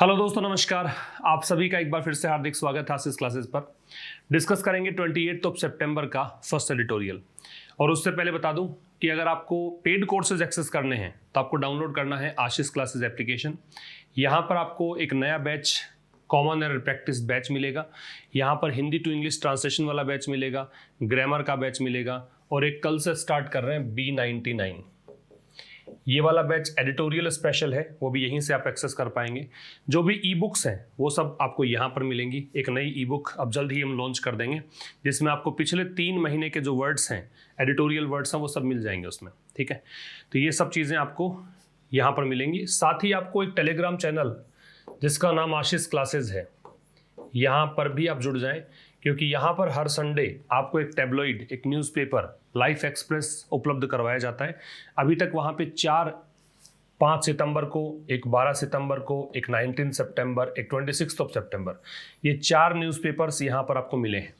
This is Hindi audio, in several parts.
हेलो दोस्तों, नमस्कार। आप सभी का एक बार फिर से हार्दिक स्वागत है आशीष क्लासेस पर। डिस्कस करेंगे 28 सितंबर का फर्स्ट एडिटोरियल। और उससे पहले बता दूं कि अगर आपको पेड कोर्सेज एक्सेस करने हैं तो आपको डाउनलोड करना है आशीष क्लासेस एप्लीकेशन। यहाँ पर आपको एक नया batch, common error practice batch मिलेगा। यहाँ पर हिंदी टू इंग्लिश ट्रांसलेशन वाला बैच मिलेगा, ग्रामर का बैच मिलेगा, और एक कल से स्टार्ट कर रहे हैं B99। ये वाला बैच एडिटोरियल स्पेशल है, वो भी यहीं से आप एक्सेस कर पाएंगे। जो भी ई बुक्स हैं वो सब आपको यहाँ पर मिलेंगी। एक नई ई बुक अब जल्द ही हम लॉन्च कर देंगे, जिसमें आपको पिछले 3 महीने के जो वर्ड्स हैं, एडिटोरियल वर्ड्स हैं, वो सब मिल जाएंगे उसमें। ठीक है, तो ये सब चीज़ें आपको यहाँ पर मिलेंगी। साथ ही आपको एक टेलीग्राम चैनल जिसका नाम आशीष क्लासेज है, यहाँ पर भी आप जुड़ जाएं, क्योंकि यहाँ पर हर संडे आपको एक टैबलॉइड, एक न्यूज़पेपर लाइफ एक्सप्रेस उपलब्ध करवाया जाता है। अभी तक वहाँ पे 5 सितंबर को, एक 12 सितंबर को, एक 19 सितंबर, एक 26 सितंबर, ये 4 न्यूज़पेपर्स यहाँ पर आपको मिले हैं।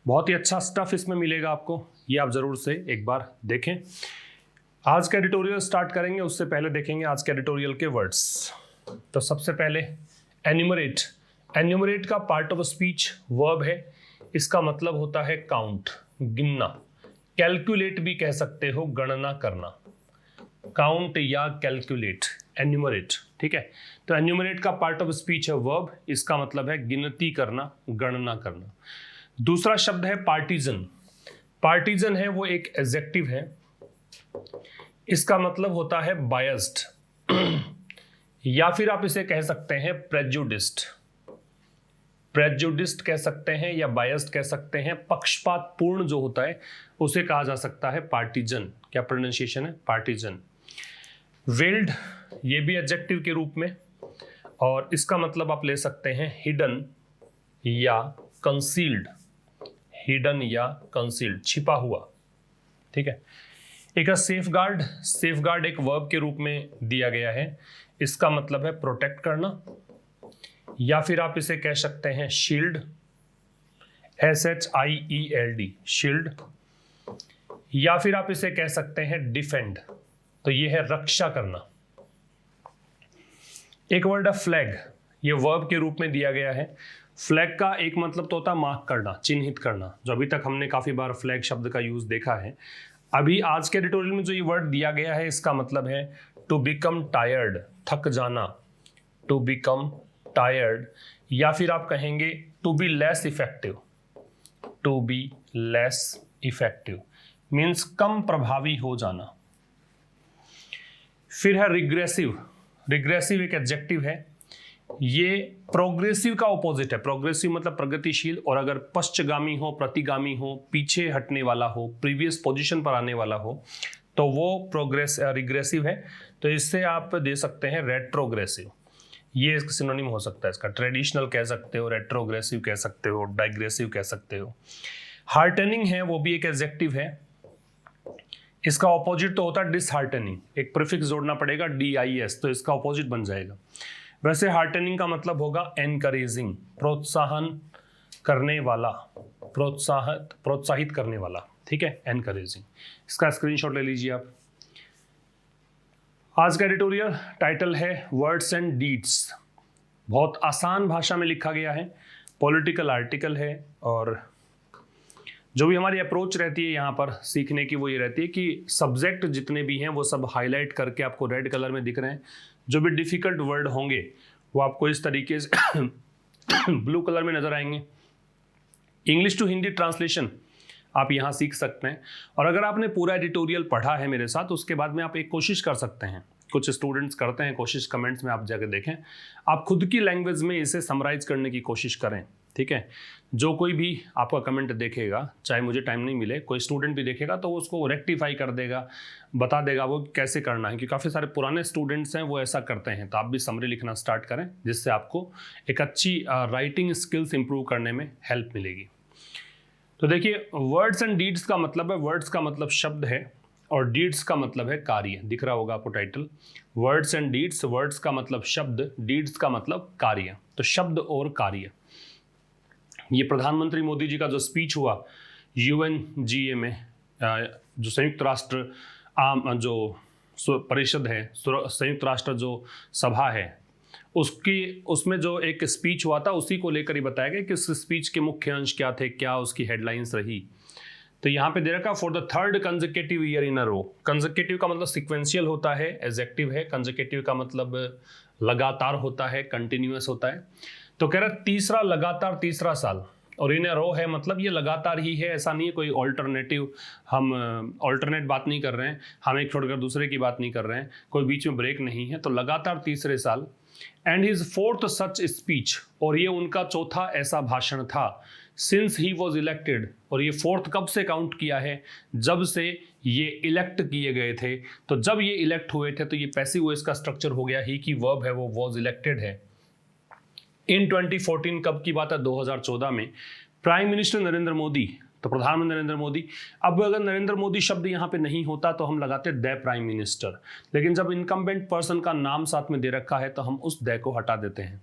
बहुत ही अच्छा स्टफ इसमें मिलेगा आपको, ये आप ज़रूर से एक बार देखें। आज का एडिटोरियल स्टार्ट करेंगे, उससे पहले देखेंगे आज के एडिटोरियल के वर्ड्स। तो सबसे पहले एन्यूमरेट। एन्यूमरेट का पार्ट ऑफ स्पीच वर्ब है। इसका मतलब होता है काउंट, गिनना। कैलकुलेट भी कह सकते हो, गणना करना। काउंट या कैलकुलेट, एन्यूमरेट। ठीक है, तो एन्यूमरेट का पार्ट ऑफ स्पीच है वर्ब। इसका मतलब है गिनती करना, गणना करना। दूसरा शब्द है पार्टीजन। पार्टीजन है वो एक एडजेक्टिव है। इसका मतलब होता है बायस्ड या फिर आप इसे कह सकते हैं प्रेजुडिस्ड। प्रेजुडिस्ड कह सकते हैं या बायस्ड कह सकते हैं। पक्षपात पूर्ण जो होता है उसे कहा जा सकता है पार्टीजन। क्या प्रोनाउंसिएशन है? पार्टीजन। वेल्ड, ये भी एडजेक्टिव के रूप में, और इसका मतलब आप ले सकते हैं हिडन या कंसील्ड। हिडन या कंसील्ड, छिपा हुआ। ठीक है, एक सेफगार्ड। सेफगार्ड एक वर्ब के रूप में दिया गया है। इसका मतलब है प्रोटेक्ट करना, या फिर आप इसे कह सकते हैं शील्ड, SHIELD, शील्ड। या फिर आप इसे कह सकते हैं डिफेंड, तो ये है रक्षा करना। एक वर्ड है फ्लैग, ये वर्ब के रूप में दिया गया है। फ्लैग का एक मतलब तो होता है मार्क करना, चिन्हित करना, जो अभी तक हमने काफी बार फ्लैग शब्द का यूज देखा है। अभी आज के एडिटोरियल में जो ये वर्ड दिया गया है, इसका मतलब है टू बिकम टायर्ड, थक जाना, टू बिकम टायर्ड। या फिर आप कहेंगे to be less effective. To be less effective means कम प्रभावी हो जाना। फिर है रिग्रेसिव। रिग्रेसिव एक एडजेक्टिव है। ये प्रोग्रेसिव का ऑपोजिट है। प्रोग्रेसिव मतलब प्रगतिशील, और अगर पश्चगामी हो, प्रतिगामी हो, पीछे हटने वाला हो, प्रीवियस पोजीशन पर आने वाला हो, तो वो रिग्रेसिव है। तो इससे आप दे सकते हैं रेट्रोग्रेसिव। ये इसका सिनोनिम हो सकता है इसका। ट्रेडिशनल कह सकते हो, रेट्रोग्रेसिव कह सकते हो, डाइग्रेसिव कह सकते हो। हार्टनिंग है, वो भी एक एडजेक्टिव है। इसका ऑपोजिट तो होता है डिसहार्टनिंग। एक प्रीफिक्स जोड़ना पड़ेगा, DIS, तो इसका ऑपोजिट बन जाएगा। वैसे हार्टनिंग का मतलब होगा एनकरेजिंग, प्रोत्साहन करने वाला, प्रोत्साहित करने वाला। ठीक है, एनकरेजिंग। इसका स्क्रीनशॉट ले लीजिए आप। आज का एडिटोरियल टाइटल है वर्ड्स एंड डीड्स। बहुत आसान भाषा में लिखा गया है, पॉलिटिकल आर्टिकल है, और जो भी हमारी अप्रोच रहती है यहाँ पर सीखने की, वो ये रहती है कि सब्जेक्ट जितने भी हैं वो सब हाईलाइट करके आपको रेड कलर में दिख रहे हैं। जो भी डिफिकल्ट वर्ड होंगे वो आपको इस तरीके से ब्लू कलर में नजर आएंगे। इंग्लिश टू हिंदी ट्रांसलेशन आप यहाँ सीख सकते हैं। और अगर आपने पूरा एडिटोरियल पढ़ा है मेरे साथ, उसके बाद में आप एक कोशिश कर सकते हैं। कुछ स्टूडेंट्स करते हैं कोशिश, कमेंट्स में आप जाकर देखें। आप खुद की लैंग्वेज में इसे समराइज करने की कोशिश करें। ठीक है, जो कोई भी आपका कमेंट देखेगा, चाहे मुझे टाइम नहीं मिले, कोई स्टूडेंट भी देखेगा तो वो उसको रेक्टिफाई कर देगा, बता देगा वो कैसे करना है। क्योंकि काफ़ी सारे पुराने स्टूडेंट्स हैं वो ऐसा करते हैं। तो आप भी समरी लिखना स्टार्ट करें, जिससे आपको एक अच्छी राइटिंग स्किल्स इंप्रूव करने में हेल्प मिलेगी। तो देखिए, वर्ड्स एंड डीड्स का मतलब है, वर्ड्स का मतलब शब्द है और डीड्स का मतलब है कार्य। दिख रहा होगा आपको title, words and deeds. Words का मतलब शब्द, डीड्स का मतलब कार्य। तो शब्द और कार्य, ये प्रधानमंत्री मोदी जी का जो स्पीच हुआ UNGA में, जो संयुक्त राष्ट्र जो परिषद है, संयुक्त राष्ट्र जो सभा है, उसमें जो एक स्पीच हुआ था उसी को लेकर ही बताया गया कि उस स्पीच के मुख्य अंश क्या थे, क्या उसकी हेडलाइंस रही। तो यहाँ पे दे रखा for the third consecutive year in a row. Consecutive का मतलब सिक्वेंशियल होता है, एडजेक्टिव है। कंसेक्यूटिव का मतलब लगातार होता है, कंटिन्यूअस होता है। तो कह रहा तीसरा लगातार तीसरा साल, और इन अ रो है मतलब ये लगातार ही है, ऐसा नहीं है कोई ऑल्टरनेटिव, हम ऑल्टरनेट बात नहीं कर रहे हैं, हम एक छोड़कर दूसरे की बात नहीं कर रहे हैं, कोई बीच में ब्रेक नहीं है। तो लगातार तीसरे साल। And his fourth such speech, और ये उनका चौथा ऐसा भाषण था सिंस ही वॉज इलेक्टेड। और ये फोर्थ कब से काउंट किया है, जब से ये इलेक्ट किए गए थे। तो जब ये इलेक्ट हुए थे तो ये पैसिव वॉइस का स्ट्रक्चर हो गया, ही की वर्ब है वो वॉज इलेक्टेड है। इन 2014 कब की बात है, 2014 में। प्राइम मिनिस्टर नरेंद्र मोदी, तो प्रधानमंत्री नरेंद्र मोदी। अब अगर नरेंद्र मोदी शब्द यहाँ पे नहीं होता तो हम लगाते द प्राइम मिनिस्टर, लेकिन जब इनकम्बेंट पर्सन का नाम साथ में दे रखा है तो हम उस द को हटा देते हैं।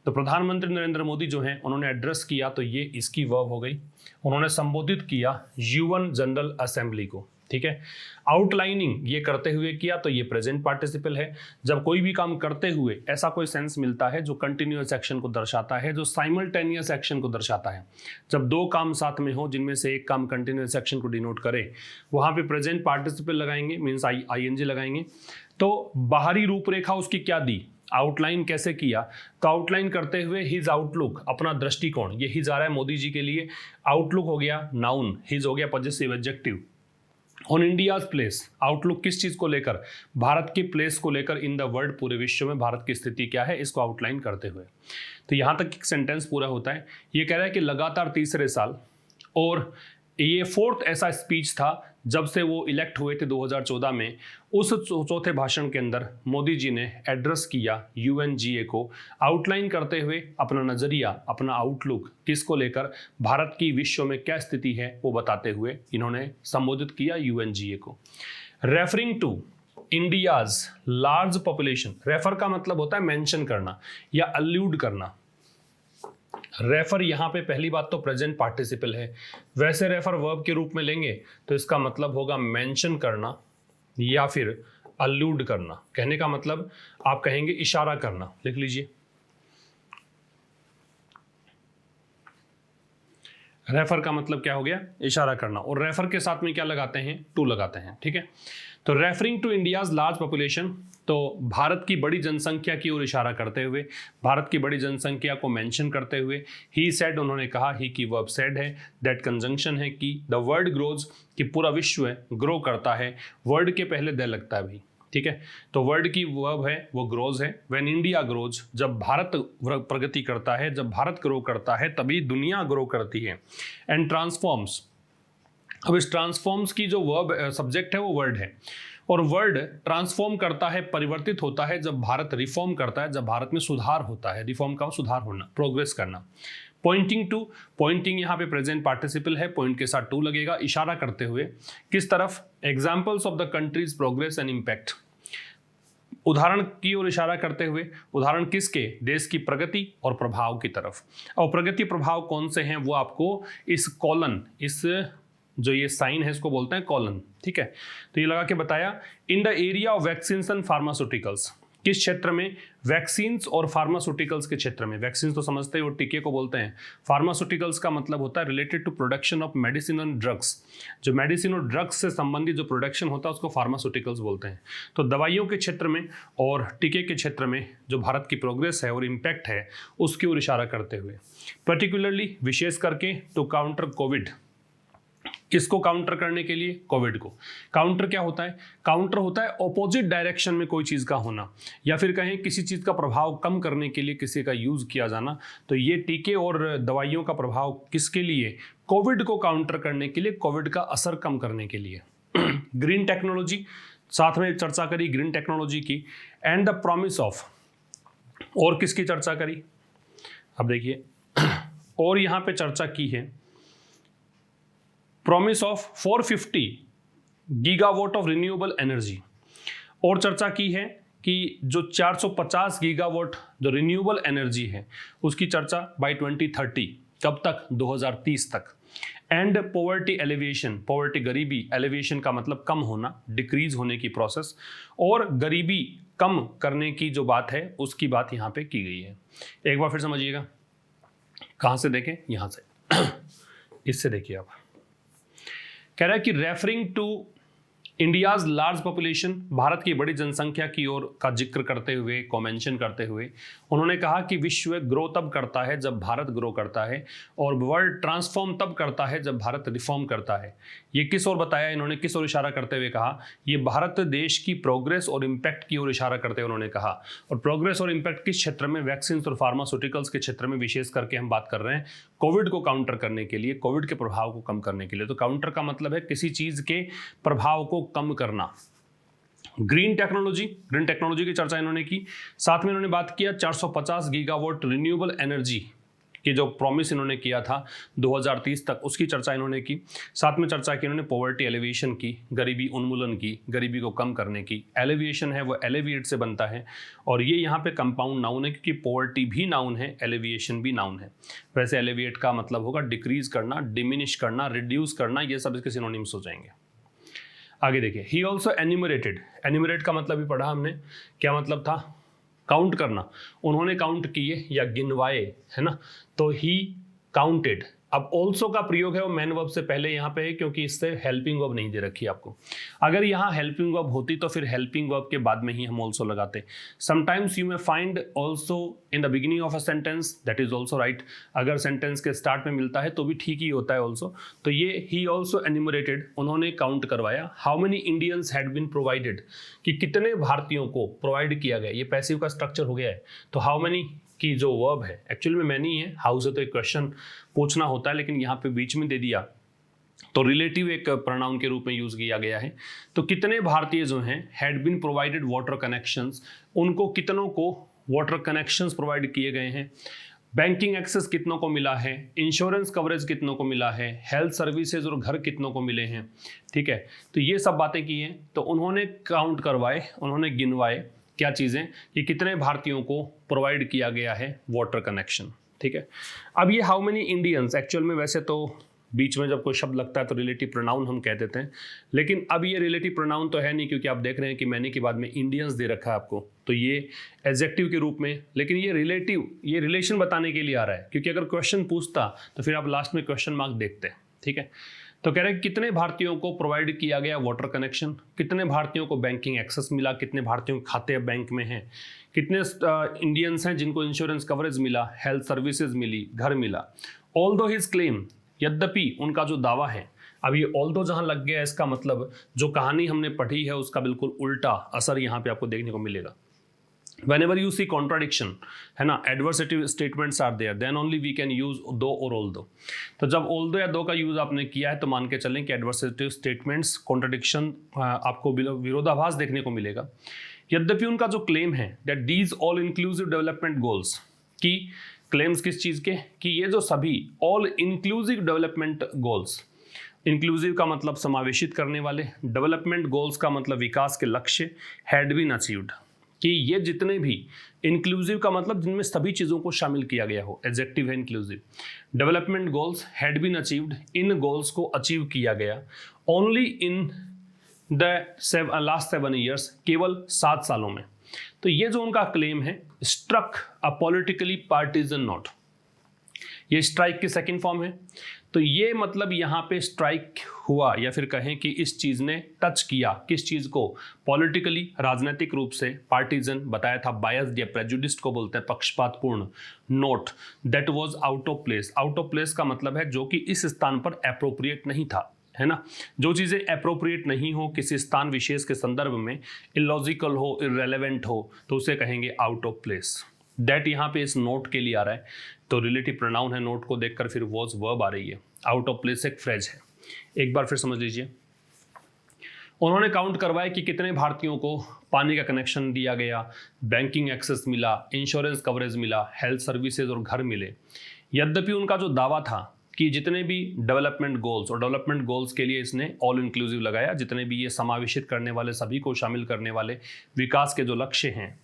तो प्रधानमंत्री नरेंद्र मोदी जो हैं उन्होंने एड्रेस किया, तो ये इसकी वर्ब हो गई। उन्होंने संबोधित किया UN जनरल असेंबली को, ठीक है। आउटलाइनिंग ये करते हुए किया, तो ये प्रेजेंट पार्टिसिपल है। जब कोई भी काम करते हुए ऐसा कोई सेंस मिलता है जो कंटिन्यूअस एक्शन को दर्शाता है, जो साइमल्टेनियस एक्शन को दर्शाता है, जब दो काम साथ में हो जिनमें से एक काम कंटिन्यूअस एक्शन को डिनोट करे, वहां पे प्रेजेंट पार्टिसिपल लगाएंगे, मीन्स ING लगाएंगे। तो बाहरी रूपरेखा उसकी क्या दी, आउटलाइन कैसे किया, तो आउटलाइन करते हुए हिज आउटलुक, अपना दृष्टिकोण, ये हिज आ रहा है मोदी जी के लिए, आउटलुक हो गया नाउन, हिज हो गया positive adjective. On India's place, outlook किस चीज को लेकर, भारत की प्लेस को लेकर इन द वर्ल्ड, पूरे विश्व में भारत की स्थिति क्या है, इसको आउटलाइन करते हुए। तो यहां तक एक सेंटेंस पूरा होता है। ये कह रहा है कि लगातार तीसरे साल, और ये फोर्थ ऐसा स्पीच था जब से वो इलेक्ट हुए थे 2014 में। उस चौथे भाषण के अंदर मोदी जी ने एड्रेस किया UNGA को, आउटलाइन करते हुए अपना नजरिया, अपना आउटलुक किसको लेकर, भारत की विश्व में क्या स्थिति है वो बताते हुए इन्होंने संबोधित किया UNGA को। Referring to India's large population, refer का मतलब होता है मेंशन करना या अल्यूड करना। रेफर यहां पे पहली बात तो प्रेजेंट पार्टिसिपल है, वैसे रेफर वर्ब के रूप में लेंगे तो इसका मतलब होगा मेंशन करना या फिर अल्यूड करना। कहने का मतलब आप कहेंगे इशारा करना, लिख लीजिए। रेफर का मतलब क्या हो गया, इशारा करना, और रेफर के साथ में क्या लगाते हैं, टू लगाते हैं, ठीक है। तो referring to India's large population, तो भारत की बड़ी जनसंख्या की ओर इशारा करते हुए, भारत की बड़ी जनसंख्या को मेंशन करते हुए। ही सेड, उन्होंने कहा, ही की वर्ब सेड है, दैट कंजंक्शन है कि, द वर्ल्ड ग्रोज, कि पूरा विश्व है, ग्रो करता है, वर्ल्ड के पहले द लगता है भाई, ठीक है। तो वर्ल्ड की वर्ब है वो ग्रोज है। व्हेन इंडिया ग्रोज, जब भारत प्रगति करता है, जब भारत ग्रो करता है तभी दुनिया ग्रो करती है। एंड ट्रांसफॉर्म्स, अब इस ट्रांसफॉर्म्स की जो वर्ब सब्जेक्ट है वो वर्ड है, और वर्ड ट्रांसफॉर्म करता है, परिवर्तित होता है जब भारत रिफॉर्म करता है, जब भारत में सुधार होता है। रिफॉर्म का सुधार होना, प्रोग्रेस करना। पॉइंटिंग टू, पॉइंटिंग यहाँ पे प्रेजेंट पार्टिसिपल है, पॉइंट के साथ टू लगेगा, इशारा करते हुए किस तरफ, examples of the countries progress and impact, उदाहरण की ओर इशारा करते हुए। उदाहरण किसके, देश की प्रगति और प्रभाव की तरफ। और प्रगति प्रभाव कौन से हैं वो आपको इस कॉलन, इस जो ये साइन है इसको बोलते हैं कॉलन, ठीक है। तो ये लगा के बताया। In the area of vaccine and pharmaceuticals, किस क्षेत्र में, वैक्सीन्स और फार्मास्यूटिकल्स के क्षेत्र में। वैक्सीन तो समझते हैं वो टीके को बोलते हैं, फार्मास्यूटिकल्स का मतलब होता है related to production of medicine and drugs, जो मेडिसिन और ड्रग्स से संबंधित जो प्रोडक्शन होता है उसको फार्मास्यूटिकल्स बोलते हैं। तो दवाइयों के क्षेत्र में और टीके के क्षेत्र में जो भारत की प्रोग्रेस है और इम्पैक्ट है उसकी ओर इशारा करते हुए। पर्टिकुलरली, विशेष करके, टू काउंटर कोविड, किसको काउंटर करने के लिए, कोविड को। काउंटर क्या होता है, काउंटर होता है ऑपोजिट डायरेक्शन में कोई चीज का होना, या फिर कहें किसी चीज का प्रभाव कम करने के लिए किसी का यूज किया जाना। तो ये टीके और दवाइयों का प्रभाव किसके लिए, कोविड को काउंटर करने के लिए, कोविड का असर कम करने के लिए। ग्रीन टेक्नोलॉजी, साथ में चर्चा करी ग्रीन टेक्नोलॉजी की। एंड द प्रॉमिस ऑफ, और किसकी चर्चा करी, अब देखिए, और यहां पे चर्चा की है promise of 450 gigawatt of renewable energy, और चर्चा की है कि जो 450 गीगावाट जो रिन्यूएबल एनर्जी है उसकी चर्चा बाय 2030, कब तक, 2030 तक। एंड पॉवर्टी एलिवेशन, पॉवर्टी गरीबी, एलिवेशन का मतलब कम होना, डिक्रीज होने की प्रोसेस, और गरीबी कम करने की जो बात है उसकी बात यहाँ पे की गई है। एक बार फिर समझिएगा, कहाँ से देखें, यहाँ से इससे देखिए आप, कह रहा है कि referring to India's large population, Bharat की बड़ी जनसंख्या की ओर का जिक्र करते हुए, कॉमेंशन करते हुए उन्होंने कहा कि विश्व ग्रो तब करता है जब भारत ग्रो करता है और वर्ल्ड ट्रांसफॉर्म तब करता है जब भारत रिफॉर्म करता है। ये किस ओर बताया इन्होंने, किस ओर इशारा करते हुए कहा, ये भारत देश की प्रोग्रेस और इम्पैक्ट की ओर इशारा करते हुए उन्होंने कहा। और प्रोग्रेस और इम्पैक्ट किस क्षेत्र में, वैक्सीन और फार्मास्यूटिकल्स के क्षेत्र में विशेष करके हम बात कर रहे हैं, कोविड को काउंटर करने के लिए, कोविड के प्रभाव को कम करने के लिए। तो काउंटर का मतलब है किसी चीज के प्रभाव को कम करना। ग्रीन टेक्नोलॉजी की चर्चा इन्होंने की। साथ में इन्होंने बात किया 450 गीगावाट रिन्यूएबल एनर्जी की जो प्रॉमिस इन्होंने किया था 2030 तक, उसकी चर्चा इन्होंने की। साथ में चर्चा की इन्होंने पॉवर्टी एलिवेशन की, गरीबी उन्मूलन की, गरीबी को कम करने की। एलिविएशन है वो एलिविएट से बनता है और ये यहाँ पे कंपाउंड नाउन है क्योंकि पॉवर्टी भी नाउन है, एलिविएशन भी नाउन है। वैसे एलिविएट का मतलब होगा डिक्रीज करना, डिमिनिश करना, रिड्यूस करना, ये सब इसके सिनोनिम्स हो जाएंगे। आगे देखिए, ही ऑल्सो एन्यूमरेट का मतलब भी पढ़ा हमने, क्या मतलब था, काउंट करना। उन्होंने काउंट किए या गिनवाए, है ना, तो ही काउंटेड। अब ऑल्सो का प्रयोग है वो मैन वर्ब से पहले यहाँ पे है क्योंकि इससे हेल्पिंग वर्ब नहीं दे रखी आपको। अगर यहाँ हेल्पिंग वर्ब होती तो फिर हेल्पिंग वर्ब के बाद में ही हम ऑल्सो लगाते। Sometimes you may find also in the beginning of a sentence, that is also right. अगर सेंटेंस के स्टार्ट में मिलता है तो भी ठीक ही होता है ऑल्सो। तो ये ही ऑल्सो एन्यूमरेटेड, उन्होंने काउंट करवाया। How many Indians had been provided, कि कितने भारतीयों को प्रोवाइड किया गया। ये पैसिव का स्ट्रक्चर हो गया है, तो हाउ मेनी की जो वर्ब है एक्चुअली में मैनी है, हाउ से तो एक क्वेश्चन पूछना होता है लेकिन यहाँ पे बीच में दे दिया तो रिलेटिव एक प्रोनाउन के रूप में यूज किया गया है। तो कितने भारतीय जो हैं had been provided water connections, उनको कितनों को वाटर कनेक्शंस प्रोवाइड किए गए हैं। बैंकिंग एक्सेस कितनों को मिला है, इंश्योरेंस कवरेज कितनों को मिला है, हेल्थ सर्विसेज और घर कितनों को मिले हैं। ठीक है, तो ये सब बातें की हैं। तो उन्होंने काउंट करवाए, उन्होंने गिनवाए क्या चीज़ें, कि कितने भारतीयों को प्रोवाइड किया गया है वाटर कनेक्शन। ठीक है, अब ये हाउ मेनी इंडियंस, एक्चुअल में वैसे तो बीच में जब कोई शब्द लगता है तो रिलेटिव प्रोनाउन हम कह देते हैं, लेकिन अब ये रिलेटिव प्रोनाउन तो है नहीं क्योंकि आप देख रहे हैं कि मैंने के बाद में इंडियंस दे रखा है आपको, तो ये एडजेक्टिव के रूप में, लेकिन ये रिलेटिव, ये रिलेशन बताने के लिए आ रहा है क्योंकि अगर क्वेश्चन पूछता तो फिर आप लास्ट में क्वेश्चन मार्क देखते हैं। ठीक है, तो कह रहे हैं कितने भारतीयों को प्रोवाइड किया गया वाटर कनेक्शन, कितने भारतीयों को बैंकिंग एक्सेस मिला, कितने भारतीयों के खाते बैंक में हैं, कितने इंडियंस हैं जिनको इंश्योरेंस कवरेज मिला, हेल्थ सर्विसेज मिली, घर मिला। ऑल्दो हिज क्लेम, यद्यपि उनका जो दावा है। अब ये ऑल्दो जहां लग गया इसका मतलब जो कहानी हमने पढ़ी है उसका बिल्कुल उल्टा असर यहाँ पे आपको देखने को मिलेगा। Whenever you see contradiction, है ना, adversative statements are there, then only we can use though or although। तो जब although या though का यूज आपने किया है तो मान के चलें कि adversative statements, contradiction आपको विरोधाभास देखने को मिलेगा। यद्यपि उनका जो क्लेम है that these all inclusive development goals, की क्लेम्स किस चीज़ के, कि ये जो सभी all inclusive development goals, inclusive का मतलब समावेशित करने वाले, डेवलपमेंट गोल्स का मतलब विकास के लक्ष्य, हैड बीन अचीव्ड, कि ये जितने भी, इंक्लूसिव का मतलब जिनमें सभी चीज़ों को शामिल किया गया हो, एडजेक्टिव है inclusive. Development goals had been achieved, इन गोल्स को अचीव किया गया only in the last 7 years, केवल 7 सालों में। तो ये जो उनका क्लेम है, struck a politically partisan note, ये स्ट्राइक की सेकंड फॉर्म है। तो ये मतलब यहाँ पे स्ट्राइक हुआ या फिर कहें कि इस चीज़ ने टच किया, किस चीज़ को, पॉलिटिकली, राजनीतिक रूप से, पार्टीजन बताया था, बायस्ड या प्रेजुडिस्ड को बोलते हैं, पक्षपातपूर्ण, note that was out of place. Out of place का मतलब है जो कि इस स्थान पर एप्रोप्रिएट नहीं था, है ना। जो चीज़ें एप्रोप्रिएट नहीं हो किसी स्थान विशेष के संदर्भ में, इलॉजिकल हो, इररेलेवेंट हो, तो उसे कहेंगे आउट ऑफ प्लेस। दैट यहाँ पे इस नोट के लिए आ रहा है, तो रिलेटिव प्रोनाउन है, नोट को देखकर फिर वॉज वर्ब आ रही है। आउट ऑफ प्लेस एक फ्रेज है। एक बार फिर समझ लीजिए, उन्होंने काउंट करवाया कि कितने भारतीयों को पानी का कनेक्शन दिया गया, बैंकिंग एक्सेस मिला, इंश्योरेंस कवरेज मिला, हेल्थ सर्विसेज और घर मिले। यद्यपि उनका जो दावा था कि जितने भी डेवलपमेंट गोल्स, और डेवलपमेंट गोल्स के लिए इसने ऑल इंक्लूसिव लगाया, जितने भी ये समावेशित करने वाले, सभी को शामिल करने वाले विकास के जो लक्ष्य हैं,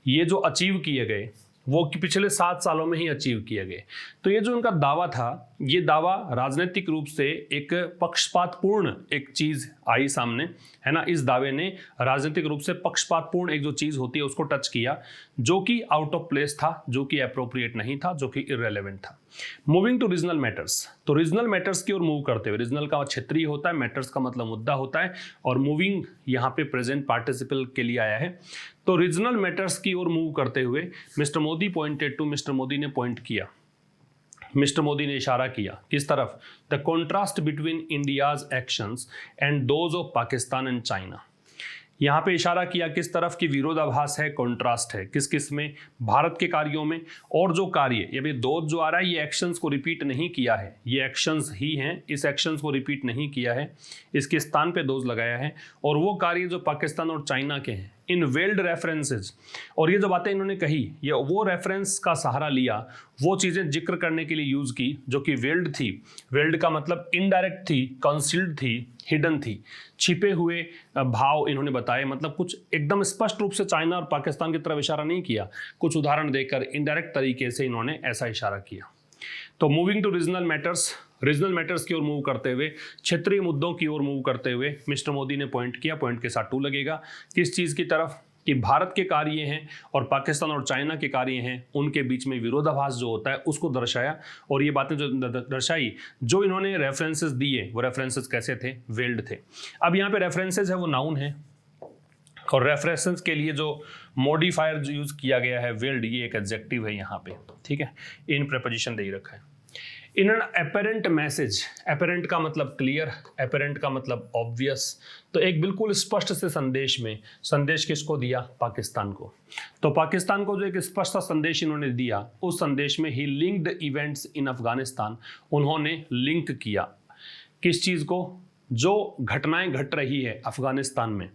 ये जो अचीव किए गए, वो कि पिछले 7 सालों में ही अचीव किए गए। तो ये जो उनका दावा था, ये दावा राजनीतिक रूप से एक पक्षपातपूर्ण एक चीज आई सामने, है ना। इस दावे ने राजनीतिक रूप से पक्षपातपूर्ण एक जो चीज होती है उसको टच किया, जो कि आउट ऑफ प्लेस था, जो कि एप्रोप्रिएट नहीं था, जो कि इररेलेवेंट था। मूविंग टू रीजनल मैटर्स, तो रीजनल मैटर्स की ओर मूव करते हुए, रीजनल का क्षेत्रीय होता है, मैटर्स का मतलब मुद्दा होता है, और मूविंग यहाँ पे प्रेजेंट पार्टिसिपल के लिए आया है। तो रीजनल मैटर्स की ओर मूव करते हुए mister Modi pointed to, mister Modi ने पॉइंट किया, मिस्टर मोदी ने इशारा किया किस तरफ, the contrast between India's actions and those of Pakistan and China. यहाँ पे इशारा किया किस तरफ की विरोधाभास है, कॉन्ट्रास्ट है, किस किस में, भारत के कार्यों में, और जो कार्य ये भी दोष जो आ रहा है ये एक्शंस को रिपीट नहीं किया है, ये एक्शंस ही हैं, इस एक्शंस को रिपीट नहीं किया है, इसके स्थान पे दोष लगाया है, और वो कार्य जो पाकिस्तान और चाइना के हैं इन वेल्ड रेफरेंसेज। और ये जो बातें इन्होंने कही ये वो रेफरेंस का सहारा लिया, वो चीज़ें जिक्र करने के लिए यूज़ की जो कि वेल्ड थी। वेल्ड का मतलब इनडायरेक्ट थी, कंसील्ड थी, हिडन थी, छिपे हुए भाव इन्होंने बताए, मतलब कुछ एकदम स्पष्ट रूप से चाइना और पाकिस्तान की तरफ इशारा नहीं किया, कुछ उदाहरण देकर इनडायरेक्ट तरीके से इन्होंने ऐसा इशारा किया। तो moving to regional matters, regional matters की ओर मूव करते हुए, क्षेत्रीय मुद्दों की ओर मूव करते हुए मिस्टर मोदी ने पॉइंट किया, पॉइंट के साथ 2 लगेगा, किस चीज़ की तरफ, कि भारत के कार्य हैं और पाकिस्तान और चाइना के कार्य हैं, उनके बीच में विरोधाभास जो होता है उसको दर्शाया। और ये बातें जो दर्शाई, जो इन्होंने रेफरेंसेस दिए वो रेफरेंसेस कैसे थे, वेल्ड थे। अब यहाँ पे रेफरेंसेस है वो नाउन है, और रेफरेंसेस के लिए जो मॉडिफायर जो यूज किया गया है वेल्ड, ये एक एडजेक्टिव है यहाँ पे, ठीक है, इन प्रीपोजिशन दे ही रखा है। In an apparent message, apparent का मतलब क्लियर, अपेरेंट का मतलब ऑब्वियस, तो एक बिल्कुल स्पष्ट से संदेश में, संदेश किसको दिया, पाकिस्तान को। तो पाकिस्तान को जो एक स्पष्ट सा संदेश इन्होंने दिया, उस संदेश में ही लिंक्ड इवेंट्स इन अफगानिस्तान, उन्होंने लिंक किया किस चीज़ को, जो घटनाएं घट रही है अफगानिस्तान में।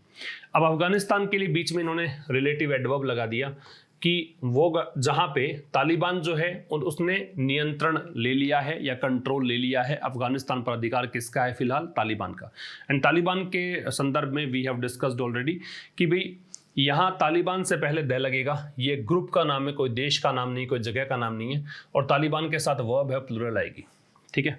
अब अफगानिस्तान के लिए बीच में इन्होंने रिलेटिव एडवर्ब लगा दिया कि वो जहाँ पे तालिबान जो है उसने नियंत्रण ले लिया है या कंट्रोल ले लिया है, अफगानिस्तान पर अधिकार किसका है फिलहाल, तालिबान का। एंड तालिबान के संदर्भ में वी हैव डिस्कस्ड ऑलरेडी कि भाई यहाँ तालिबान से पहले द लगेगा, ये ग्रुप का नाम है, कोई देश का नाम नहीं, कोई जगह का नाम नहीं है, और तालिबान के साथ वर्ब है, प्लूरल आएगी, ठीक है,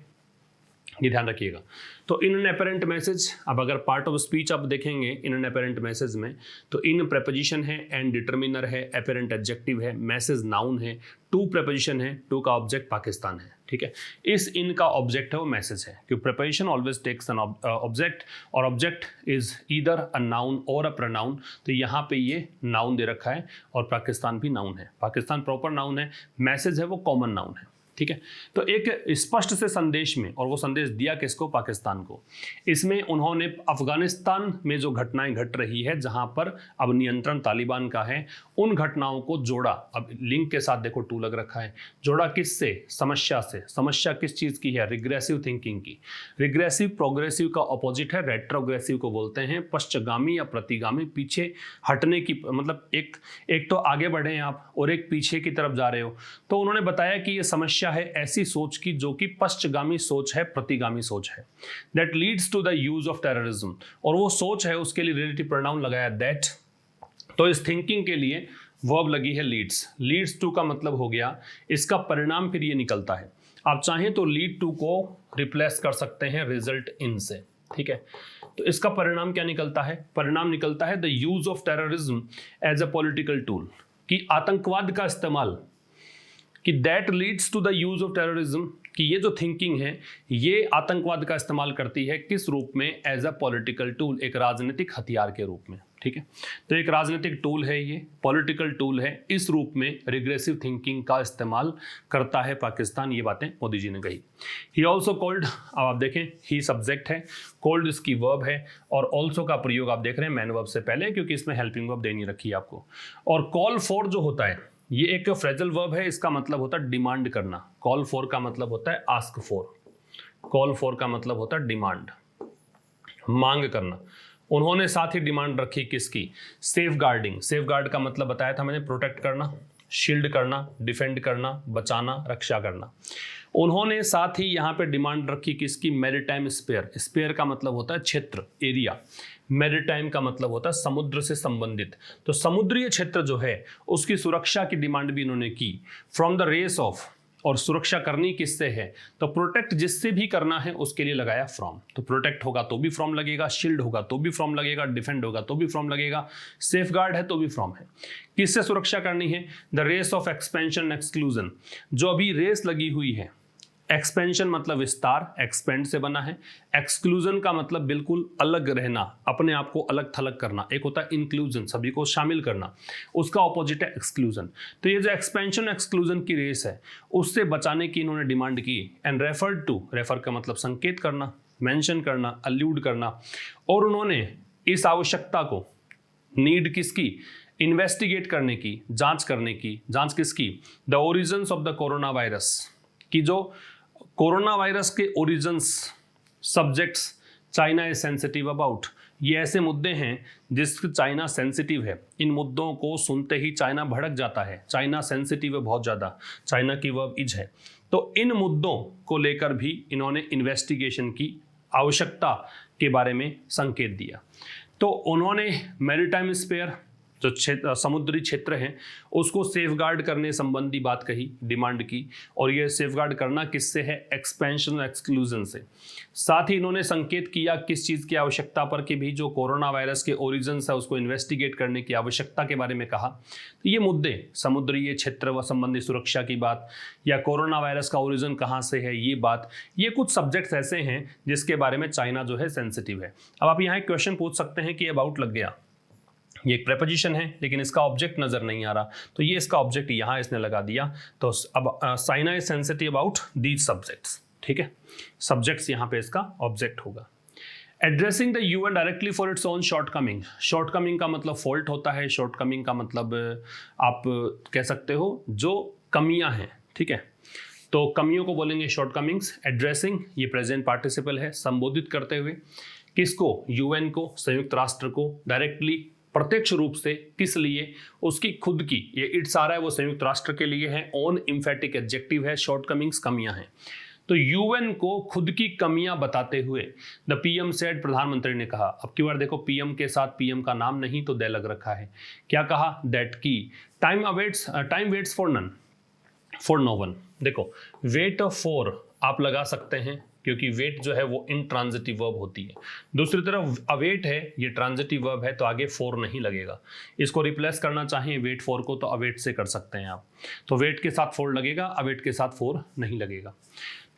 ये ध्यान रखिएगा। तो इन एन अपेरेंट मैसेज, अब अगर पार्ट ऑफ स्पीच आप देखेंगे इन एन अपेरेंट मैसेज में, तो इन प्रेपोजिशन है, एंड डिटर्मिनर है, अपेरेंट एडजेक्टिव है, मैसेज नाउन है, टू प्रेपोजिशन है, टू का ऑब्जेक्ट पाकिस्तान है, ठीक है। इस इन का ऑब्जेक्ट है वो मैसेज है, क्योंकि preposition always takes an object, और object is either a noun और अ प्रोनाउन। तो यहाँ पे ये नाउन दे रखा है, और पाकिस्तान भी नाउन है, पाकिस्तान प्रॉपर नाउन है, मैसेज है वो कॉमन नाउन है, ठीक है। तो एक स्पष्ट से संदेश में, और वो संदेश दिया किसको, पाकिस्तान को। इसमें उन्होंने अफगानिस्तान में जो घटनाएं घट रही है, जहां पर अब नियंत्रण तालिबान का है, उन घटनाओं को जोड़ा। अब लिंक के साथ देखो 2 लग रखा है, जोड़ा किससे, समस्या से। समस्या किस चीज की है, रिग्रेसिव थिंकिंग की। रिग्रेसिव प्रोग्रेसिव का ऑपोजिट है, रेट्रोग्रेसिव को बोलते हैं, पश्चगामी या प्रतिगामी, पीछे हटने की, मतलब एक तो आगे बढ़े आप और एक पीछे की तरफ जा रहे हो। तो उन्होंने बताया कि ये समस्या है ऐसी सोच की जो कि पश्चगामी सोच है, प्रतिगामी सोच है, that leads to the use of terrorism, और वो सोच है उसके लिए रिलेटिव प्रोनाउन लगाया दैट। तो इस थिंकिंग के लिए वर्ब लगी है लीड्स, लीड्स टू का मतलब हो गया, इसका परिणाम फिर ये निकलता है। आप चाहें तो लीड टू को रिप्लेस कर सकते हैं रिजल्ट इन से, ठीक है। तो इसका परिणाम क्या निकलता है, परिणाम निकलता है the use of terrorism as a political tool, कि आतंकवाद का इस्तेमाल, कि that leads to the use of terrorism, कि ये जो थिंकिंग है ये आतंकवाद का इस्तेमाल करती है किस रूप में, एज अ पॉलिटिकल टूल, एक राजनीतिक हथियार के रूप में, ठीक है। तो एक राजनीतिक टूल है, ये पॉलिटिकल टूल है, इस रूप में रिग्रेसिव थिंकिंग का इस्तेमाल करता है पाकिस्तान। ये बातें मोदी जी ने कही। ही ऑल्सो कॉल्ड, अब आप देखें ही सब्जेक्ट है, कॉल्ड इसकी वर्ब है, और ऑल्सो का प्रयोग आप देख रहे हैं मैन वर्ब से पहले, क्योंकि इसमें हेल्पिंग वर्ब देनी रखी है आपको। और कॉल फॉर जो होता है ये एक फ्रेजल वर्ब है, इसका मतलब होता है डिमांड करना। कॉल फॉर का मतलब होता है आस्क फॉर, कॉल फॉर का मतलब होता है डिमांड, मांग करना। उन्होंने साथ ही डिमांड रखी किसकी, सेफ गार्डिंग। सेफ गार्ड का मतलब बताया था मैंने, प्रोटेक्ट करना, शील्ड करना, डिफेंड करना, बचाना, रक्षा करना। उन्होंने साथ ही यहाँ पे डिमांड रखी किसकी, मैरीटाइम स्पेयर। स्पेयर का मतलब होता है क्षेत्र, एरिया। मैरीटाइम का मतलब होता है समुद्र से संबंधित। तो समुद्रीय क्षेत्र जो है उसकी सुरक्षा की डिमांड भी इन्होंने की। फ्रॉम द रेस ऑफ, और सुरक्षा करनी किससे है, तो प्रोटेक्ट जिससे भी करना है उसके लिए लगाया फ्रॉम। तो प्रोटेक्ट होगा तो भी फ्रॉम लगेगा, शील्ड होगा तो भी फ्रॉम लगेगा, डिफेंड होगा तो भी फ्रॉम लगेगा, सेफगार्ड है तो भी फ्रॉम है। किससे सुरक्षा करनी है, the race of expansion exclusion. जो अभी रेस लगी हुई है, एक्सपेंशन मतलब विस्तार, एक्सपेंड से बना है। एक्सक्लूजन का मतलब बिल्कुल अलग रहना, अपने आप को अलग थलग करना। एक होता है इंक्लूजन, सभी को शामिल करना, उसका ऑपोजिट है एक्सक्लूजन। तो ये जो एक्सपेंशन एक्सक्लूजन की रेस है उससे बचाने की इन्होंने डिमांड की। एंड रेफर टू, रेफर का मतलब संकेत करना, मेंशन करना, अल्यूड करना। और उन्होंने इस आवश्यकता को, नीड किसकी, इन्वेस्टिगेट करने की, जांच करने की। जांच किसकी, the origins of the corona virus, कि जो कोरोना वायरस के origins, subjects China is sensitive about. ये ऐसे मुद्दे हैं जिस चाइना सेंसिटिव है। इन मुद्दों को सुनते ही चाइना भड़क जाता है। चाइना सेंसिटिव है बहुत ज़्यादा, चाइना की वर्ब इज है। तो इन मुद्दों को लेकर भी इन्होंने इन्वेस्टिगेशन की आवश्यकता के बारे में संकेत दिया। तो उन्होंने मैरीटाइम स्पेयर, जो क्षेत्र, समुद्री क्षेत्र है, उसको सेफगार्ड करने संबंधी बात कही, डिमांड की। और ये सेफगार्ड करना किससे है, एक्सपेंशन एक्सक्लूजन से। साथ ही इन्होंने संकेत किया किस चीज़ की आवश्यकता पर, कि भी जो कोरोना वायरस के ओरिजिन्स है उसको इन्वेस्टिगेट करने की आवश्यकता के बारे में कहा। तो ये मुद्दे, समुद्री क्षेत्र व संबंधी सुरक्षा की बात, या कोरोना वायरस का ओरिजिन कहाँ से है ये बात, ये कुछ सब्जेक्ट्स ऐसे हैं जिसके बारे में चाइना जो है सेंसिटिव है। अब आप यहाँ एक क्वेश्चन पूछ सकते हैं कि अबाउट लग गया, ये एक प्रेपोजिशन है लेकिन इसका ऑब्जेक्ट नजर नहीं आ रहा, तो ये इसका ऑब्जेक्ट यहाँ इसने लगा दिया। तो अब China is sensitive about these subjects, ठीक है। सब्जेक्ट्स यहाँ पे इसका ऑब्जेक्ट होगा। Addressing the UN directly for its own shortcoming. Shortcoming का मतलब फॉल्ट होता है, शॉर्टकमिंग का मतलब आप कह सकते हो जो कमियां हैं, ठीक है। तो कमियों को बोलेंगे शॉर्टकमिंग्स। एड्रेसिंग ये प्रेजेंट पार्टिसिपल है, संबोधित करते हुए। किसको, यूएन को, संयुक्त राष्ट्र को। डायरेक्टली, प्रत्यक्ष रूप से, किस लिए, उसकी खुद की, ये इट्स आ रहा है वो संयुक्त राष्ट्र के लिए है। ऑन एम्फेटिक एडजेक्टिव है, शॉर्टकमिंग्स कमियां हैं। तो यूएन को खुद की कमियां बताते हुए द पीएम सेड, प्रधानमंत्री ने कहा। अब की बार देखो पीएम के साथ पीएम का नाम नहीं तो दे लग रखा है। क्या कहा, दैट की time waits for no one. देखो वेट फॉर आप लगा सकते हैं क्योंकि वेट जो है वो इंट्रांजिटिव वर्ब होती है। दूसरी तरफ अवेट है, ये ट्रांजिटिव वर्ब है, तो आगे फॉर नहीं लगेगा। इसको रिप्लेस करना चाहें वेट फॉर को तो अवेट से कर सकते हैं आप। तो वेट के साथ फॉर लगेगा, अवेट के साथ फॉर नहीं लगेगा।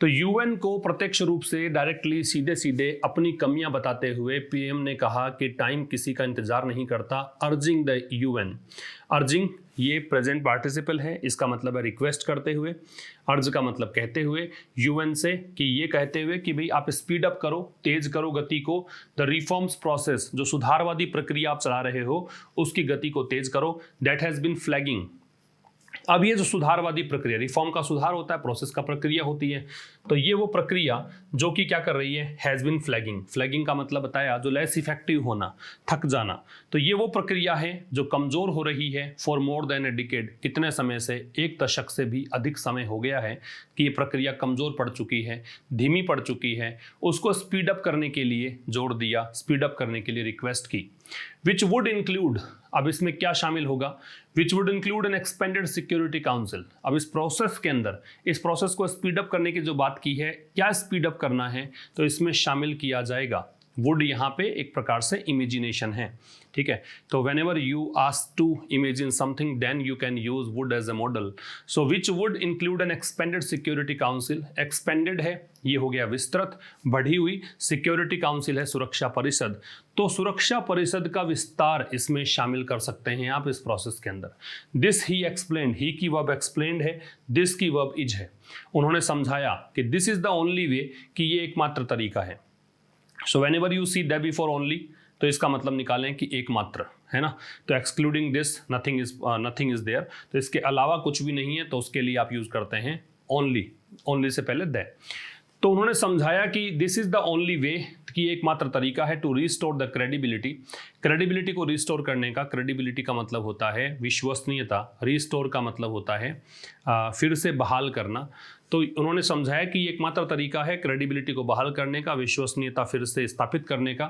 तो यूएन को प्रत्यक्ष रूप से, डायरेक्टली, सीधे सीधे अपनी कमियां बताते हुए पीएम ने कहा कि टाइम किसी का इंतजार नहीं करता। अर्जिंग द यूएन, अर्जिंग ये प्रेजेंट पार्टिसिपल है, इसका मतलब है रिक्वेस्ट करते हुए। अर्ज का मतलब कहते हुए, यूएन से, कि ये कहते हुए कि भाई आप स्पीड अप करो, तेज करो गति को। द रिफॉर्म्स प्रोसेस, जो सुधारवादी प्रक्रिया आप चला रहे हो उसकी गति को तेज करो। That has been flagging. अब ये जो सुधारवादी प्रक्रिया, रिफॉर्म का सुधार होता है, प्रोसेस का प्रक्रिया होती है, तो ये वो प्रक्रिया जो कि क्या कर रही है, हैज़ बिन फ्लैगिंग। फ्लैगिंग का मतलब बताया जो लेस इफेक्टिव होना, थक जाना। तो ये वो प्रक्रिया है जो कमज़ोर हो रही है for more than a decade. कितने समय से, 1 दशक से भी अधिक समय हो गया है कि ये प्रक्रिया कमज़ोर पड़ चुकी है, धीमी पड़ चुकी है। उसको स्पीड अप करने के लिए जोर दिया, स्पीड अप करने के लिए रिक्वेस्ट की। विच वुड इंक्लूड, अब इसमें क्या शामिल होगा, which would include an expanded security council. अब इस प्रोसेस के अंदर, इस प्रोसेस को स्पीड अप करने की जो बात की है, क्या स्पीड अप करना है, तो इसमें शामिल किया जाएगा। वुड यहाँ पे एक प्रकार से इमेजिनेशन है, ठीक है। तो whenever you ask to imagine something then you can use would as a model. So which would include an expanded security council. expanded है, ये हो गया विस्तृत, बढ़ी हुई। सिक्योरिटी काउंसिल है, सुरक्षा परिषद। तो सुरक्षा परिषद का विस्तार इसमें शामिल कर सकते हैं आप इस प्रोसेस के अंदर। दिस ही एक्सप्लेन्ड, ही की वर्ब एक्सप्लेन्ड है, दिस की वर्ब इज है। उन्होंने समझाया कि this is the only way, कि ये एकमात्र तरीका है। सो whenever you see that before only, तो इसका मतलब निकालें कि एकमात्र, है ना। तो excluding this nothing is there, तो इसके अलावा कुछ भी नहीं है, तो उसके लिए आप यूज करते हैं ओनली, ओनली से पहले द। तो उन्होंने समझाया कि this is the only way, कि एकमात्र तरीका है to restore the credibility, credibility को रिस्टोर करने का, क्रेडिबिलिटी का मतलब होता है विश्वसनीयता, रिस्टोर का मतलब होता है फिर से बहाल करना। तो उन्होंने समझाया कि एकमात्र तरीका है क्रेडिबिलिटी को बहाल करने का, विश्वसनीयता फिर से स्थापित करने का,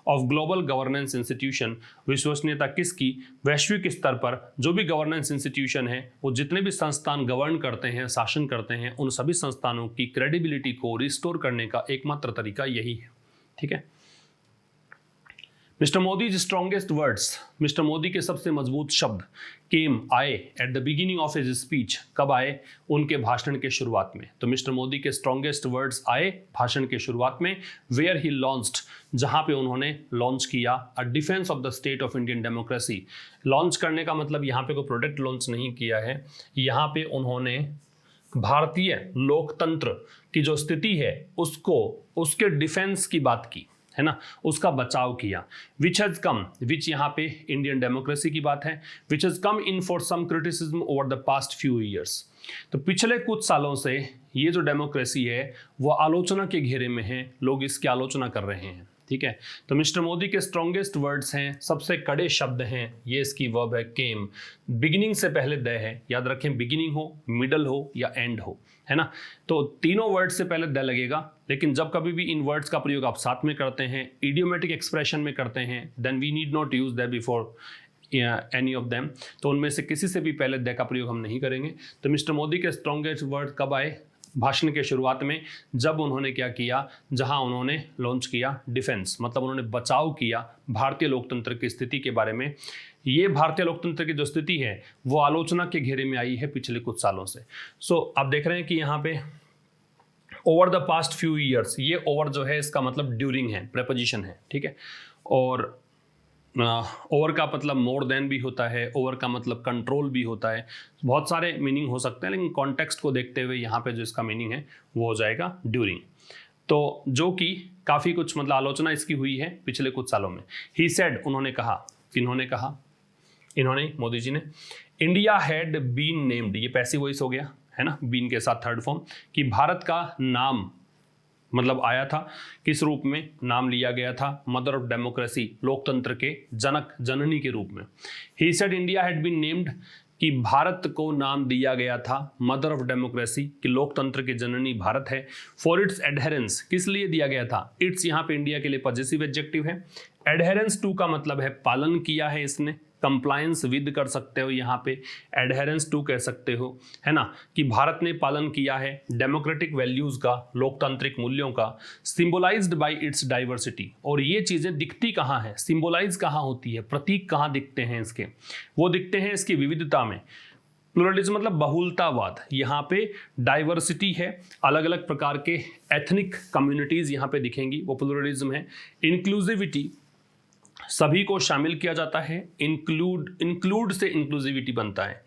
ऑफ ग्लोबल गवर्नेंस इंस्टीट्यूशन, विश्वसनीयता किसकी, वैश्विक स्तर पर जो भी गवर्नेंस इंस्टीट्यूशन है, वो जितने भी संस्थान गवर्न करते हैं, शासन करते हैं, उन सभी संस्थानों की क्रेडिबिलिटी को रिस्टोर करने का एकमात्र तरीका यही है। ठीक है। Mister Modi strongest words, mister Modi के सबसे मजबूत शब्द केम आए at the beginning of his speech, कब आए, उनके भाषण के शुरुआत में। तो मिस्टर मोदी के स्ट्रॉन्गेस्ट वर्ड्स आए भाषण के शुरुआत में, वेयर ही लॉन्च्ड, जहां पे उन्होंने लॉन्च किया a defence of the state of Indian democracy. Launch करने का मतलब यहाँ पे कोई प्रोडक्ट लॉन्च नहीं किया है, यहाँ पे उन्होंने भारतीय लोकतंत्र की जो स्थिति है उसको, उसके डिफेंस की बात की है ना, उसका बचाव किया। विच हैज कम, विच यहाँ पे इंडियन डेमोक्रेसी की बात है, which has come in for some criticism over the past few years. तो पिछले कुछ सालों से ये जो डेमोक्रेसी है वो आलोचना के घेरे में है, लोग इसकी आलोचना कर रहे हैं। ठीक है। तो मिस्टर मोदी के स्ट्रॉन्गेस्ट वर्ड्स हैं, सबसे कड़े शब्द हैं, ये इसकी वर्ब है केम, बिगिनिंग से पहले द है, याद रखें, बिगिनिंग हो, मिडल हो या एंड हो, है ना। तो तीनों वर्ड से पहले द लगेगा, लेकिन जब कभी भी इन वर्ड्स का प्रयोग आप साथ में करते हैं, इडियोमेटिक एक्सप्रेशन में करते हैं, then we need not use the before any of them. तो उनमें से किसी से भी पहले द का प्रयोग हम नहीं करेंगे। तो मिस्टर मोदी के स्ट्रॉन्गेस्ट वर्ड कब आए, भाषण के शुरुआत में, जब उन्होंने क्या किया, जहां उन्होंने लॉन्च किया डिफेंस, मतलब उन्होंने बचाव किया भारतीय लोकतंत्र की स्थिति के बारे में। ये भारतीय लोकतंत्र की जो स्थिति है वो आलोचना के घेरे में आई है पिछले कुछ सालों से। सो आप देख रहे हैं कि यहाँ पे over the past few years, ये ओवर जो है इसका मतलब ड्यूरिंग है, प्रेपोजिशन है। ठीक है। और ओवर का मतलब मोर देन भी होता है, ओवर का मतलब कंट्रोल भी होता है, बहुत सारे मीनिंग हो सकते हैं, लेकिन कॉन्टेक्स्ट को देखते हुए यहाँ पे जो इसका मीनिंग है वो हो जाएगा ड्यूरिंग। तो जो कि काफ़ी कुछ मतलब आलोचना इसकी हुई है पिछले कुछ सालों में। ही सेड, उन्होंने कहा, किन्होंने कहा, इन्होंने, मोदी जी ने, इंडिया हैड बीन नेम्ड, ये पैसिव वॉइस हो गया है ना, बीन के साथ थर्ड फॉर्म, कि भारत का नाम मतलब आया था, किस रूप में नाम लिया गया था, मदर ऑफ डेमोक्रेसी, लोकतंत्र के जनक, जननी के रूप में। He said India had been named, कि भारत को नाम दिया गया था मदर ऑफ डेमोक्रेसी, कि लोकतंत्र की जननी भारत है। फॉर इट्स एडहेरेंस, किस लिए दिया गया था, इट्स यहाँ पे इंडिया के लिए पॉजिटिव एडजेक्टिव है। एडहेरेंस टू का मतलब है पालन किया है इसने, कंप्लायंस विद कर सकते हो, यहाँ पे एडहेरेंस टू कह सकते हो, है ना, कि भारत ने पालन किया है डेमोक्रेटिक वैल्यूज का, लोकतांत्रिक मूल्यों का, सिंबलाइज्ड बाय इट्स डाइवर्सिटी। और ये चीजें दिखती कहाँ है, सिंबलाइज कहाँ होती है, प्रतीक कहाँ दिखते हैं इसके, वो दिखते हैं इसकी विविधता में। प्लुरलिज्म मतलब बहुलतावाद, यहाँ पे डाइवर्सिटी है, अलग अलग प्रकार के एथनिक कम्युनिटीज यहाँ पे दिखेंगी, वो प्लुरलिज्म है। इंक्लूसिविटी, सभी को शामिल किया जाता है, इंक्लूड से इंक्लूसिविटी बनता है।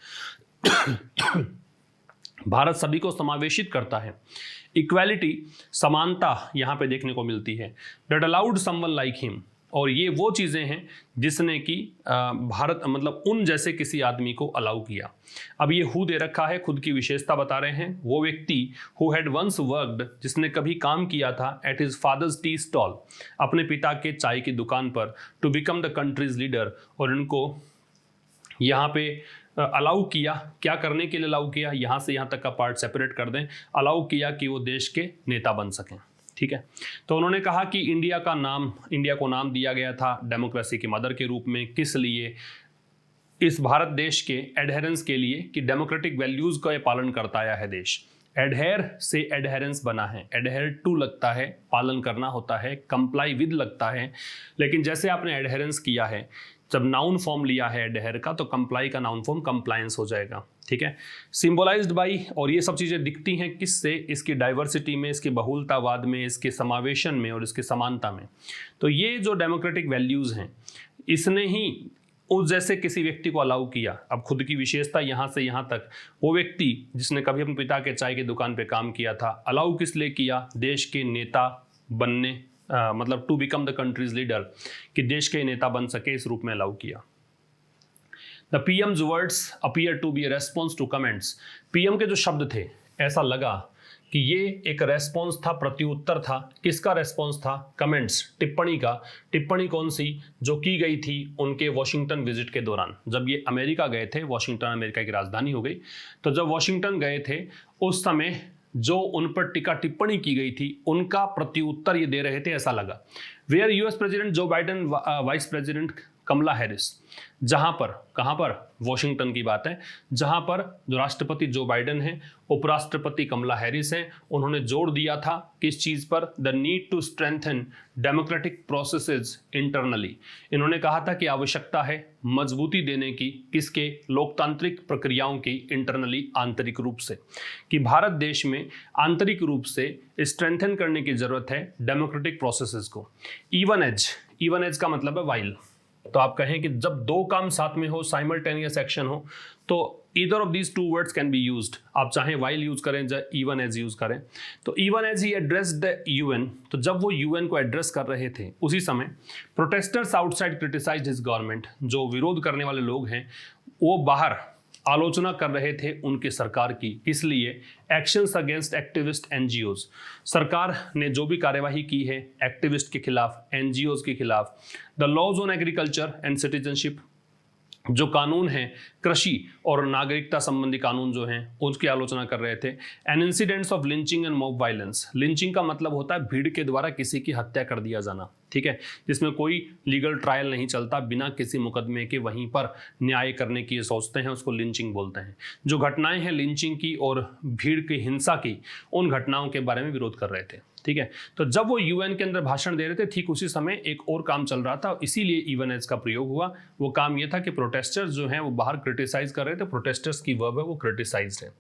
भारत सभी को समावेशित करता है। इक्वालिटी, समानता यहाँ पे देखने को मिलती है। That allowed someone like him, और ये वो चीज़ें हैं जिसने कि भारत मतलब उन जैसे किसी आदमी को अलाउ किया। अब ये हु दे रखा है, खुद की विशेषता बता रहे हैं, वो व्यक्ति हु हैड वंस वर्कड, जिसने कभी काम किया था at his father's tea stall, अपने पिता के चाय की दुकान पर, to become the country's leader, और इनको यहाँ पे अलाउ किया, क्या करने के लिए अलाउ किया, यहाँ से यहाँ तक का पार्ट सेपरेट कर दें, अलाउ किया कि वो देश के नेता बन सकें। ठीक है। तो उन्होंने कहा कि इंडिया को नाम दिया गया था डेमोक्रेसी की मदर के रूप में, किस लिए, इस भारत देश के एडहेरेंस के लिए, कि डेमोक्रेटिक वैल्यूज का ये पालन करता आया है देश। एडहेर से एडहेरेंस बना है, एडहेर टू लगता है, पालन करना होता है, कंप्लाई विद लगता है, लेकिन जैसे आपने एडहेरेंस किया है, जब नाउन फॉर्म लिया है एडहेर का, तो कंप्लाई का नाउन फॉर्म कंप्लायंस हो जाएगा। ठीक है। सिंबलाइज्ड बाई, और ये सब चीज़ें दिखती हैं किससे, इसकी डाइवर्सिटी में, इसके बहुलतावाद में, इसके समावेशन में और इसके समानता में। तो ये जो डेमोक्रेटिक वैल्यूज़ हैं, इसने ही उस जैसे किसी व्यक्ति को अलाउ किया। अब खुद की विशेषता यहाँ से यहाँ तक, वो व्यक्ति जिसने कभी अपने पिता के चाय की दुकान पे काम किया था, अलाउ किस लिए किया, देश के नेता बनने, मतलब to become the country's leader, कि देश के नेता बन सके, इस रूप में अलाउ किया। The PM's words appear to be response to comments, PM के जो शब्द थे, ऐसा लगा कि ये एक रेस्पॉन्स था, प्रत्युत्तर था। किसका रेस्पॉन्स था? कमेंट्स, टिप्पणी का। टिप्पणी कौन सी? जो की गई थी उनके वॉशिंगटन विजिट के दौरान। जब ये अमेरिका गए थे, वॉशिंगटन अमेरिका की राजधानी हो गई, तो जब वॉशिंगटन गए थे उस समय जो उन पर टीका टिप्पणी की गई थी उनका प्रत्युत्तर ये दे रहे थे, ऐसा लगा। Where US president Joe Biden, vice president Kamala Harris, जहां पर, कहां पर? वॉशिंगटन की बात है, जहां पर जो राष्ट्रपति जो बाइडेन है, उपराष्ट्रपति कमला हैरिस हैं, उन्होंने जोर दिया था किस चीज पर? The need to strengthen democratic processes internally. इन्होंने कहा था कि आवश्यकता है मजबूती देने की, किसके? लोकतांत्रिक प्रक्रियाओं की, इंटरनली, आंतरिक रूप से, कि भारत देश में आंतरिक रूप से स्ट्रेंथन करने की जरूरत है डेमोक्रेटिक प्रोसेसेस को। इवन एज, इवन एज का मतलब है वाइल। तो आप कहें कि जब दो काम साथ में हो, साइमल्टेनियस एक्शन हो, तो either of these two words can be used. आप चाहे वाइल यूज करें या इवन एज यूज करें। तो even as he addressed the UN, तो जब वो यूएन को एड्रेस कर रहे थे उसी समय protesters outside criticised his government, जो विरोध करने वाले लोग हैं वो बाहर आलोचना कर रहे थे उनके सरकार की। किस लिए? Actions against activist NGOs. सरकार ने जो भी कार्यवाही की है एक्टिविस्ट के खिलाफ, एनजीओज के खिलाफ। The laws on agriculture and citizenship, जो कानून है कृषि और नागरिकता संबंधी कानून जो हैं उसकी आलोचना कर रहे थे। An incidents of lynching and mob violence. Lynching का मतलब होता है भीड़ के द्वारा किसी की हत्या कर दिया जाना, ठीक है, जिसमें कोई लीगल ट्रायल नहीं चलता, बिना किसी मुकदमे के वहीं पर न्याय करने की सोचते हैं, उसको लिंचिंग बोलते हैं। जो घटनाएं हैं लिंचिंग की और भीड़ की हिंसा की, उन घटनाओं के बारे में विरोध कर रहे थे, ठीक है। तो जब वो यूएन के अंदर भाषण दे रहे थे, ठीक उसी समय एक और काम चल रहा था, इसीलिए इवन एज का प्रयोग हुआ। वो काम ये था कि प्रोटेस्टर्स जो हैं वो बाहर क्रिटिसाइज कर रहे थे। प्रोटेस्टर्स की वर्ब है वो क्रिटिसाइज है,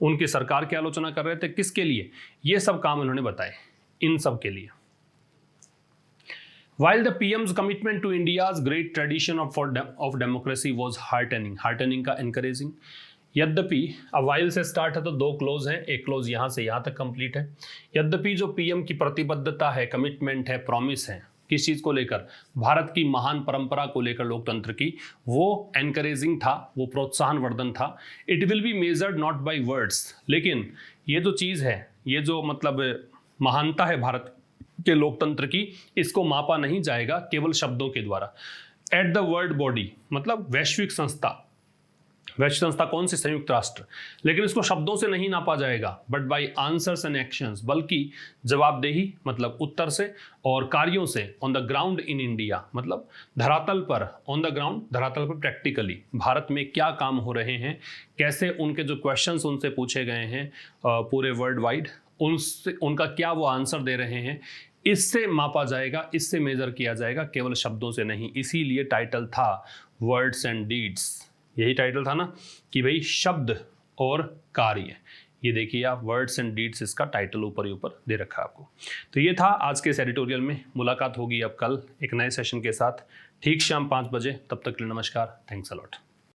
उनकी सरकार की आलोचना कर रहे थे। किसके लिए? ये सब काम उन्होंने बताए, इन सब के लिए। While the PM's commitment to India's great tradition of democracy was heartening, heartening का encouraging, यद्यपि अब वाइल से स्टार्ट है तो दो क्लोज हैं, एक क्लोज यहाँ से यहाँ तक कंप्लीट है। यद्यपि जो पीएम की प्रतिबद्धता है, कमिटमेंट है, प्रॉमिस है, किस चीज़ को लेकर? भारत की महान परंपरा को लेकर लोकतंत्र की, वो एनकरेजिंग था, वो प्रोत्साहन वर्धन था। It will be measured not by words, लेकिन ये जो चीज़ है, ये जो मतलब महानता है भारत के लोकतंत्र की, इसको मापा नहीं जाएगा केवल शब्दों के द्वारा। एट द वर्ल्ड बॉडी मतलब वैश्विक संस्था, वैश्विक संस्था कौन सी? संयुक्त राष्ट्र। लेकिन इसको शब्दों से नहीं नापा जाएगा, but by answers and actions, बल्कि जवाबदेही मतलब उत्तर से और कार्यों से। On the ground in India मतलब धरातल पर, ऑन द ग्राउंड धरातल पर प्रैक्टिकली भारत में क्या काम हो रहे हैं, कैसे उनके जो क्वेश्चंस उनसे पूछे गए हैं पूरे वर्ल्ड वाइड, उनसे उनका क्या वो आंसर दे रहे हैं, इससे मापा जाएगा, इससे मेजर किया जाएगा, केवल शब्दों से नहीं। इसीलिए टाइटल था वर्ड्स एंड डीड्स। यही टाइटल था ना कि भाई शब्द और कार्य। ये देखिए आप, वर्ड्स एंड डीड्स, इसका टाइटल ऊपर ही ऊपर दे रखा है आपको। तो ये था आज के इस एडिटोरियल में। मुलाकात होगी अब कल एक नए सेशन के साथ, ठीक शाम 5 बजे। तब तक के लिए नमस्कार, थैंक्स अ लॉट।